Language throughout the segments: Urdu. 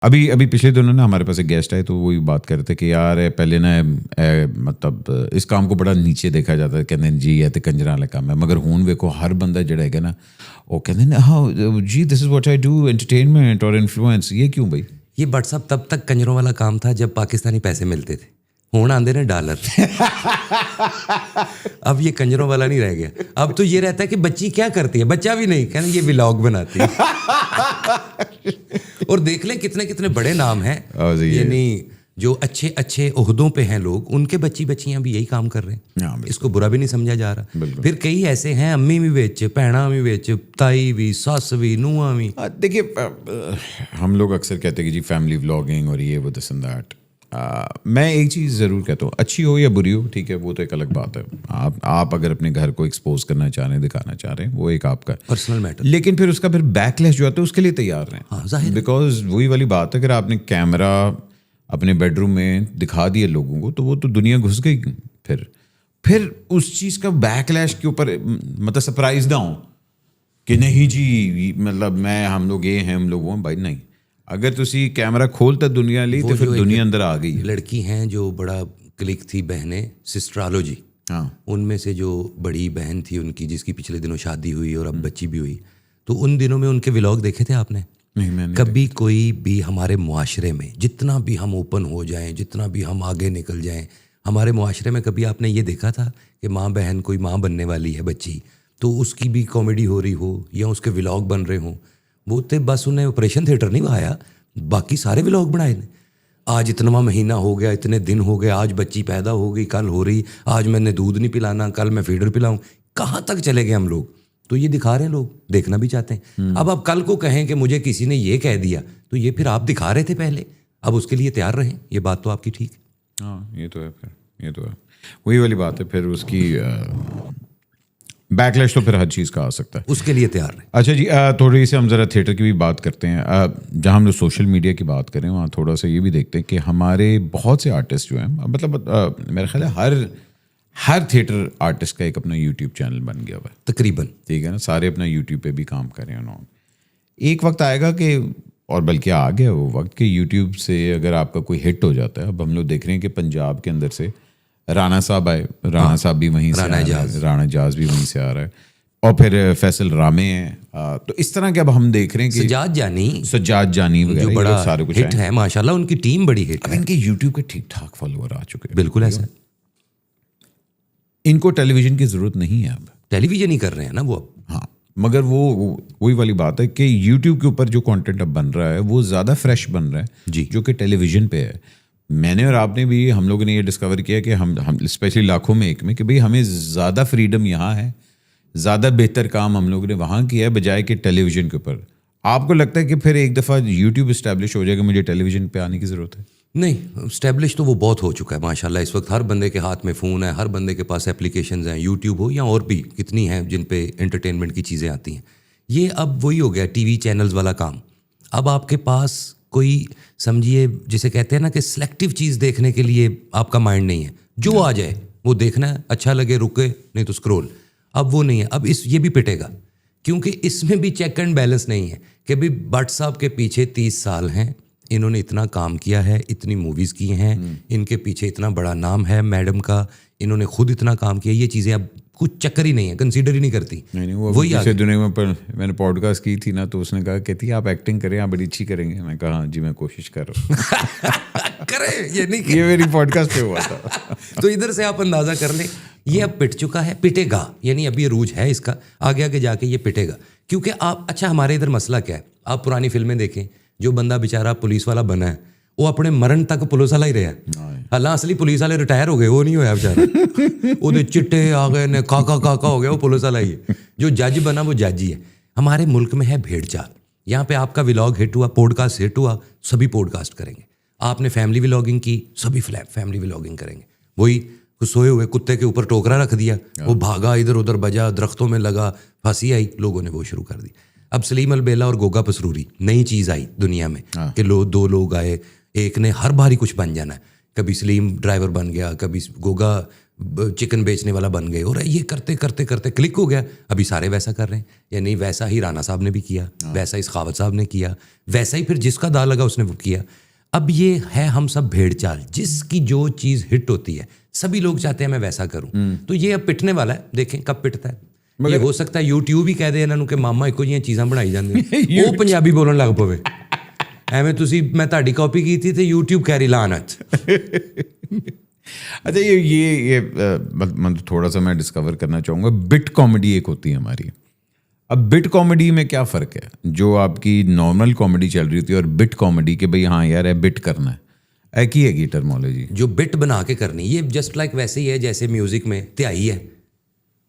ابھی پچھلے دنوں نا ہمارے پاس ایک گیسٹ آئے تو وہی بات کر رہے تھے کہ یار پہلے نا مطلب اس کام کو بڑا نیچے دیکھا جاتا ہے, کہتے ہیں جی یہ تو کنجراں والا کام ہے, مگر ہون ویکھو ہر بندہ جڑا ہے نا وہ کہتے ہیں ہاں جی this is what I do, entertainment اور انفلوئنس. یہ کیوں بھائی؟ یہ واٹس ایپ تب تک کنجروں والا کام تھا جب پاکستانی پیسے ملتے تھے, ہون آندے نے ڈالر. اب یہ کنجروں والا نہیں رہ گیا, اب تو یہ رہتا ہے کہ بچی کیا کرتی ہے, بچہ بھی نہیں کہنا یہ ولاگ بناتی ہے. اور دیکھ لیں کتنے کتنے بڑے نام ہیں, یعنی جو اچھے اچھے عہدوں پہ ہیں لوگ, ان کے بچیاں بھی یہی کام کر رہے ہیں. اس کو برا بھی نہیں سمجھا جا رہا. پھر کئی ایسے ہیں امی بھی ویچ, بھیڑاں بھی ویچ, تائی بھی, ساس بھی, نوہاں بھی. دیکھیے ہم لوگ اکثر کہتے ہیں کہ جی فیملی ولاگنگ اور یہ وہ دس اینڈ دیٹ. میں ایک چیز ضرور کہتا ہوں, اچھی ہو یا بری ہو ٹھیک ہے وہ تو ایک الگ بات ہے. آپ اگر اپنے گھر کو ایکسپوز کرنا چاہ رہے ہیں, دکھانا چاہ رہے ہیں, وہ ایک آپ کا پرسنل میٹر. لیکن پھر اس کا پھر بیک لیش جو آتا ہے اس کے لیے تیار رہیں, بیکاز وہی والی بات ہے, اگر آپ نے کیمرہ اپنے بیڈ روم میں دکھا دیا لوگوں کو تو وہ تو دنیا گھس گئی. پھر اس چیز کا بیک لیش کے اوپر مطلب سرپرائز نہ ہوں کہ نہیں جی مطلب ہم لوگ یہ ہیں, ہم لوگ وہ ہیں. بھائی نہیں, اگر تسی کیمرہ کھولتا دنیا لی تو پھر دنیا اندر آ گئی. لڑکی ہیں جو بڑا کلک تھی بہنیں, سسٹرالوجی, ہاں ان میں سے جو بڑی بہن تھی ان کی جس کی پچھلے دنوں شادی ہوئی اور اب بچی بھی ہوئی, تو ان دنوں میں ان کے ولاگ دیکھے تھے آپ نے؟ کبھی کوئی بھی ہمارے معاشرے میں جتنا بھی ہم اوپن ہو جائیں, جتنا بھی ہم آگے نکل جائیں, ہمارے معاشرے میں کبھی آپ نے یہ دیکھا تھا کہ ماں بہن کوئی ماں بننے والی ہے بچی تو اس کی بھی کامیڈی ہو رہی ہو یا اس کے ولاگ بن رہے ہوں؟ وہ تو بس انہیں آپریشن تھیٹر نہیں بہایا, باقی سارے ولاگ بنائے نے. آج اتنا مہینہ ہو گیا, اتنے دن ہو گئے, آج بچی پیدا ہو گئی, کل ہو رہی, آج میں نے دودھ نہیں پلانا, کل میں فیڈر پلاؤں. کہاں تک چلے گئے ہم لوگ؟ تو یہ دکھا رہے ہیں لوگ, دیکھنا بھی چاہتے ہیں. اب آپ کل کو کہیں کہ مجھے کسی نے یہ کہہ دیا, تو یہ پھر آپ دکھا رہے تھے پہلے, اب اس کے لیے تیار رہیں. یہ بات تو آپ کی ٹھیک ہے. ہاں یہ تو ہے, پھر یہ تو ہے وہی والی بات ہے. پھر اس کی بیک لیش تو پھر ہر چیز کا آ سکتا ہے, اس کے لیے تیار رہیں. اچھا جی تھوڑی سی ہم ذرا تھیٹر کی بھی بات کرتے ہیں. جہاں ہم لوگ سوشل میڈیا کی بات کریں وہاں تھوڑا سا یہ بھی دیکھتے ہیں کہ ہمارے بہت سے آرٹسٹ جو ہیں, مطلب میرا خیال ہے ہر تھیٹر آرٹسٹ کا ایک اپنا یوٹیوب چینل بن گیا ہوا ہے تقریباً, ٹھیک ہے نا. سارے اپنا یوٹیوب پہ بھی کام کر رہے ہیں انہوں. ایک وقت آئے گا کہ, اور بلکہ آ گیا وہ وقت کہ یوٹیوب سے اگر آپ کا کوئی ہٹ ہو جاتا ہے, اب ہم لوگ دیکھ رہے ہیں کہ پنجاب کے اندر سے رانا صاحب آئے, رانا صاحب بھی وہیں سے, رانا جاز بھی وہیں سے آ رہا ہے, اور پھر فیصل رامے ہیں. تو اس طرح کے اب ہم دیکھ رہے ہیں کہ سجاد جانی وغیرہ جو بڑا سارے کچھ ہٹ ہے ماشاءاللہ, ان کی ٹیم بڑی ہٹ ہے. ان کے یوٹیوب کے ٹھیک ٹھاک فالوور آ چکے ہیں. بالکل ایسا, ان کو ٹیلی ویژن کی ضرورت نہیں ہے, اب ٹیلی ویژن ہی کر رہے ہیں نا وہ اب. ہاں مگر وہی والی بات ہے کہ یوٹیوب کے اوپر جو کانٹینٹ اب بن رہا ہے وہ زیادہ فریش بن رہا ہے جی, جو کہ ٹیلی ویژن پہ ہے. میں نے اور آپ نے بھی, ہم لوگوں نے یہ ڈسکور کیا کہ ہم اسپیشلی لاکھوں میں ایک میں کہ بھئی ہمیں زیادہ فریڈم یہاں ہے, زیادہ بہتر کام ہم لوگوں نے وہاں کیا ہے بجائے کہ ٹیلی ویژن کے اوپر. آپ کو لگتا ہے کہ پھر ایک دفعہ یوٹیوب اسٹیبلش ہو جائے گا, مجھے ٹیلی ویژن پہ آنے کی ضرورت ہے؟ نہیں, اسٹیبلش تو وہ بہت ہو چکا ہے ماشاءاللہ. اس وقت ہر بندے کے ہاتھ میں فون ہے, ہر بندے کے پاس اپلیکیشنز ہیں, یوٹیوب ہو یا اور بھی کتنی ہیں جن پہ انٹرٹینمنٹ کی چیزیں آتی ہیں. یہ اب وہی ہو گیا ٹی وی چینلز والا کام. اب آپ کے پاس کوئی سمجھیے جسے کہتے ہیں نا کہ سلیکٹیو چیز دیکھنے کے لیے آپ کا مائنڈ نہیں ہے, جو آ جائے وہ دیکھنا ہے, اچھا لگے رکے, نہیں تو اسکرول. اب وہ نہیں ہے, اب یہ بھی پٹے گا, کیونکہ اس میں بھی چیک اینڈ بیلنس نہیں ہے کہ بھی بٹ صاحب کے پیچھے 30 سال ہیں, انہوں نے اتنا کام کیا ہے, اتنی موویز کی ہیں, ان کے پیچھے اتنا بڑا نام ہے میڈم کا, انہوں نے خود اتنا کام کیا. یہ چیزیں اب کچھ چکر ہی نہیں ہے, کنسیڈر ہی نہیں کرتی. وہی پچھلے دنوں میں نے پوڈ کاسٹ کی تھی نا, تو اس نے کہا کہتی آپ ایکٹنگ کریں, آپ بڑی اچھی کریں گے. میں کہا ہاں جی میں کوشش کر رہا ہوں. کریں, یہ نہیں, یہ میری پوڈ کاسٹ پہ ہوا تھا. تو ادھر سے آپ اندازہ کر لیں, یہ اب پٹ چکا ہے, پٹے گا. یعنی اب یہ روج ہے اس کا, آگے آگے جا کے یہ پٹے گا. کیونکہ آپ, اچھا ہمارے ادھر مسئلہ کیا ہے, آپ پرانی فلمیں دیکھیں, جو بندہ بیچارہ پولیس والا بنا ہے وہ اپنے مرن تک پولیس والا ہی رہا ہے. اللہ اصلی پولیس والے ریٹائر ہو گئے, وہ نہیں ہویا بیچارہ, وہ چٹے آ گئے نے, کاکا ہو گیا, وہ پولیس والا ہی ہے. جو جج بنا وہ جج ہی ہے. ہمارے ملک میں ہے بھیڑ چال. یہاں پہ آپ کا ولاگ ہٹ ہوا, پوڈ کاسٹ ہٹ ہوا, سبھی پوڈ کاسٹ کریں گے. آپ نے فیملی ولاگنگ کی, سبھی فیملی ولاگنگ کریں گے. وہی سوئے ہوئے کتے کے اوپر ٹوکرا رکھ دیا, وہ بھاگا, ادھر ادھر بجا, درختوں میں لگا, پھانسی آئی, لوگوں نے وہ شروع کر دی. اب سلیم البیلا اور گوگا پسروری نئی چیز آئی دنیا میں کہ دو لوگ آئے, ایک نے ہر باری کچھ بن جانا ہے. کبھی سلیم ڈرائیور بن گیا, کبھی گوگا چکن بیچنے والا بن گئے, اور یہ کرتے کرتے کرتے کلک ہو گیا, ابھی سارے ویسا کر رہے ہیں. یعنی ویسا ہی رانا صاحب نے بھی کیا, ویسا ہی سخاوت صاحب نے کیا, ویسا ہی پھر جس کا دا لگا اس نے وہ کیا. اب یہ ہے ہم سب بھیڑ چال, جس کی جو چیز ہٹ ہوتی ہے سبھی لوگ چاہتے ہیں میں ویسا کروں. تو یہ اب پٹنے والا ہے, دیکھیں کب پٹتا ہے. یہ ہو سکتا ہے یوٹیوب ہی کہہ دے انہوں کہ ماما ایکو جہاں چیزاں بنائی جاندی وہ پنجابی بولن لگ پوے ایویں تسی میں تہاڈی کاپی کی تھی یوٹیوب کہہ رہی لعنت. اچھا یہ مطلب تھوڑا سا میں ڈسکور کرنا چاہوں گا, بٹ کامیڈی ایک ہوتی ہے ہماری. اب بٹ کامیڈی میں کیا فرق ہے؟ جو آپ کی نارمل کامیڈی چل رہی ہوتی ہے اور بٹ کامیڈی کہ بھئی ہاں یار بٹ کرنا ہے, ایک ہی ہے کی ٹرمالوجی جو بٹ بنا کے کرنی. یہ جسٹ لائک ویسے ہی ہے جیسے میوزک میں تہائی ہے,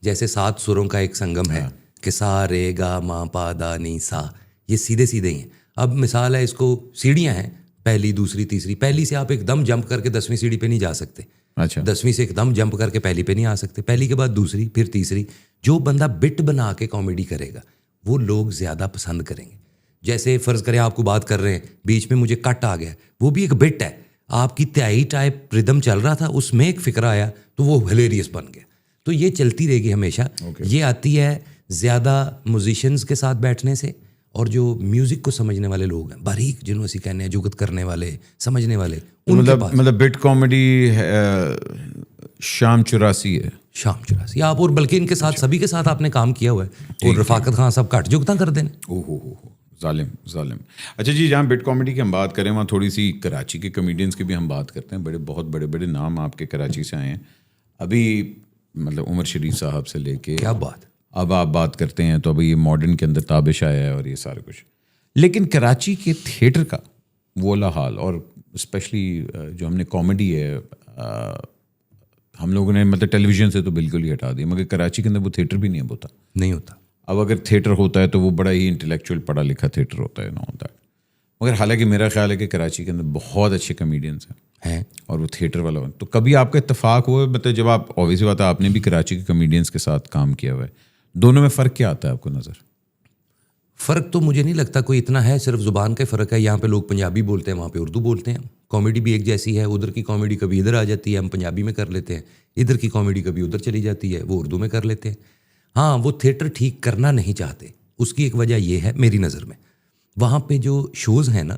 جیسے 7 سروں کا ایک سنگم ہے کہ سا رے گا ما پا دا نی سا, یہ سیدھے سیدھے ہی ہیں. اب مثال ہے اس کو سیڑھیاں ہیں, پہلی دوسری تیسری. پہلی سے آپ ایک دم جمپ کر کے 10ویں سیڑھی پہ نہیں جا سکتے. اچھا 10ویں سے ایک دم جمپ کر کے پہلی پہ نہیں آ سکتے. پہلی کے بعد دوسری پھر تیسری. جو بندہ بٹ بنا کے کامیڈی کرے گا وہ لوگ زیادہ پسند کریں گے. جیسے فرض کریں آپ کو بات کر رہے ہیں, بیچ میں مجھے کٹ آ گیا, وہ بھی ایک بٹ ہے. آپ کی تہائی ٹائپ ردم چل رہا تھا, اس میں ایک فکرہ آیا تو وہ ہلیریس بن گیا. تو یہ چلتی رہے گی ہمیشہ. یہ آتی ہے زیادہ میوزیشنز کے ساتھ بیٹھنے سے, اور جو میوزک کو سمجھنے والے لوگ ہیں باریک, جنہوں اسی کہنے ہیں جگت کرنے والے, سمجھنے والے, مطلب بٹ کامیڈی شام 84 ہے. شام 84 آپ, اور بلکہ ان کے ساتھ سبھی کے ساتھ آپ نے کام کیا ہوا ہے, اور رفاقت خان صاحب کٹ جگتاں کر دیں. ظالم. اچھا جی, جہاں بٹ کامیڈی کی ہم بات کریں وہاں تھوڑی سی کراچی کے کمیڈینس کی بھی ہم بات کرتے ہیں. بہت بڑے نام آپ کے کراچی سے آئے ہیں ابھی, مطلب عمر شریف صاحب سے لے کے کیا بات. اب آپ بات کرتے ہیں تو ابھی یہ ماڈرن کے اندر تابش آیا ہے اور یہ سارا کچھ. لیکن کراچی کے تھیٹر کا وہ والا حال, اور اسپیشلی جو ہم نے کامیڈی ہے ہم لوگوں نے مطلب ٹیلی ویژن سے تو بالکل ہی ہٹا دیا, مگر کراچی کے اندر وہ تھیٹر بھی نہیں ہوتا. اب اگر تھیٹر ہوتا ہے تو وہ بڑا ہی انٹلیکچوئل پڑھا لکھا تھیٹر ہوتا ہے, نہ ہوتا ہے. مگر حالانکہ میرا خیال ہے کہ کراچی کے اندر بہت اچھے کمیڈینس ہیں اور وہ تھیٹر والا. تو کبھی آپ کا اتفاق ہوا ہے, مطلب جب آپ اوبویسلی بات ہے آپ نے بھی کراچی کے کمیڈینس کے ساتھ کام کیا ہوا ہے, دونوں میں فرق کیا آتا ہے آپ کو نظر؟ فرق تو مجھے نہیں لگتا کوئی اتنا ہے, صرف زبان کا فرق ہے. یہاں پہ لوگ پنجابی بولتے ہیں, وہاں پہ اردو بولتے ہیں. کامیڈی بھی ایک جیسی ہے, ادھر کی کامیڈی کبھی ادھر آ جاتی ہے, ہم پنجابی میں کر لیتے ہیں. ادھر کی کامیڈی کبھی ادھر چلی جاتی ہے, وہ اردو میں کر لیتے ہیں. ہاں وہ تھیٹر ٹھیک کرنا نہیں چاہتے, اس کی ایک وجہ یہ ہے میری نظر میں, وہاں پہ جو شوز ہیں نا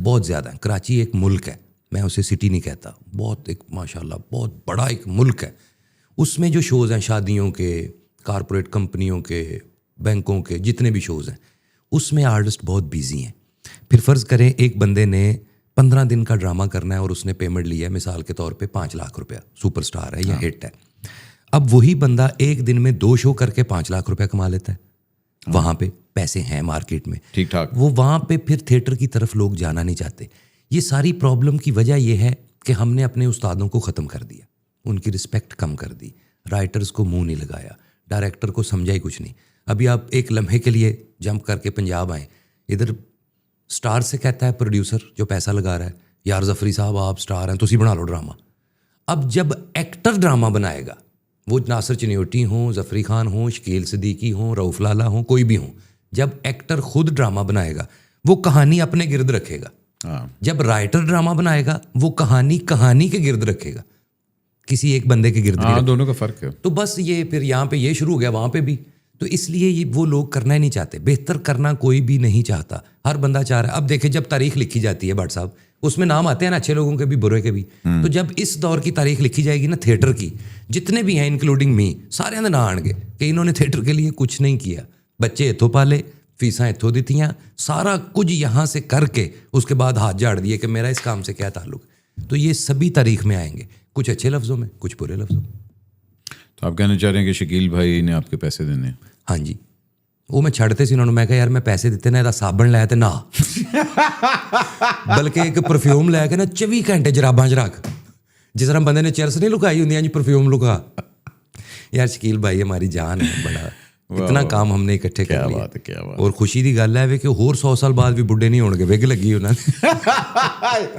بہت زیادہ ہیں. کراچی ایک ملک ہے, میں اسے سٹی نہیں کہتا, بہت ایک ماشاءاللہ بہت بڑا ایک ملک ہے. اس میں جو شوز ہیں شادیوں کے, کارپوریٹ کمپنیوں کے, بینکوں کے, جتنے بھی شوز ہیں اس میں آرٹسٹ بہت بیزی ہیں. پھر فرض کریں ایک بندے نے 15 دن کا ڈرامہ کرنا ہے اور اس نے پیمنٹ لی ہے مثال کے طور پہ 5 لاکھ روپیہ, سپر سٹار ہے یا ہٹ ہے. اب وہی بندہ ایک دن میں 2 شو کر کے 5 لاکھ روپیہ کما لیتا ہے. وہاں پہ پیسے ہیں مارکیٹ میں ٹھیک ٹھاک, وہ وہاں پہ پھر تھیٹر کی طرف لوگ جانا نہیں چاہتے. یہ ساری پرابلم کی وجہ یہ ہے کہ ہم نے اپنے استادوں کو ختم کر دیا, ان کی رسپیکٹ کم کر دی, رائٹرز کو منہ نہیں لگایا, ڈائریکٹر کو سمجھا ہی کچھ نہیں. ابھی آپ ایک لمحے کے لیے جمپ کر کے پنجاب آئیں, ادھر سٹار سے کہتا ہے پروڈیوسر جو پیسہ لگا رہا ہے, یار ظفری صاحب آپ سٹار ہیں تسی بنا لو ڈرامہ. اب جب ایکٹر ڈرامہ بنائے گا, وہ ناصر چنیوٹی ہوں, ظفری خان ہوں, شکیل صدیقی ہوں, رؤف لالا ہوں, کوئی بھی ہوں, جب ایکٹر خود ڈرامہ بنائے گا وہ کہانی اپنے گرد رکھے گا. جب رائٹر ڈرامہ بنائے گا وہ کہانی کے گرد رکھے گا, کسی ایک بندے کے گرد نہیں. دونوں کا فرق ہے. تو بس یہ پھر یہاں پہ یہ شروع ہو گیا, وہاں پہ بھی. تو اس لیے یہ وہ لوگ کرنا ہی نہیں چاہتے, بہتر کرنا کوئی بھی نہیں چاہتا, ہر بندہ چاہ رہا ہے. اب دیکھیں جب تاریخ لکھی جاتی ہے بٹ صاحب, اس میں نام آتے ہیں نا اچھے لوگوں کے بھی برے کے بھی. تو جب اس دور کی تاریخ لکھی جائے گی نا تھیٹر کی, جتنے بھی ہیں انکلوڈنگ می, سارے اندر نہ آن گے کہ انہوں نے تھیٹر کے لیے کچھ نہیں کیا. بچے اتھوں پالے, فیساں اتھوں دیتیاں, سارا کچھ یہاں سے کر کے اس کے بعد ہاتھ جھاڑ دیے کہ میرا اس کام سے کیا تعلق. تو یہ سبھی تاریخ میں آئیں گے, کچھ اچھے لفظوں میں, کچھ برے لفظوں میں. تو آپ کہنا چاہ رہے ہیں کہ شکیل بھائی نے آپ کے پیسے دینے ہیں؟ ہاں جی, وہ میں چھڑتے سی انہوں نے, میں کہا یار میں پیسے دیتے نا, صابن لے تے نہ بلکہ ایک پرفیوم لے کے نا 24 گھنٹے جراباں چ رکھ, جس طرح بندے نے چرس نہیں لکائی ہوں جی پرفیوم لکا. یار شکیل بھائی ہماری جان ہے, بڑا اتنا کام ہم نے اکٹھے کر لیا. اور خوشی دی گل ہے کہ ہور 100 سال بعد بھی بڈھے نہیں ہون گے, وگ لگی انہوں نے.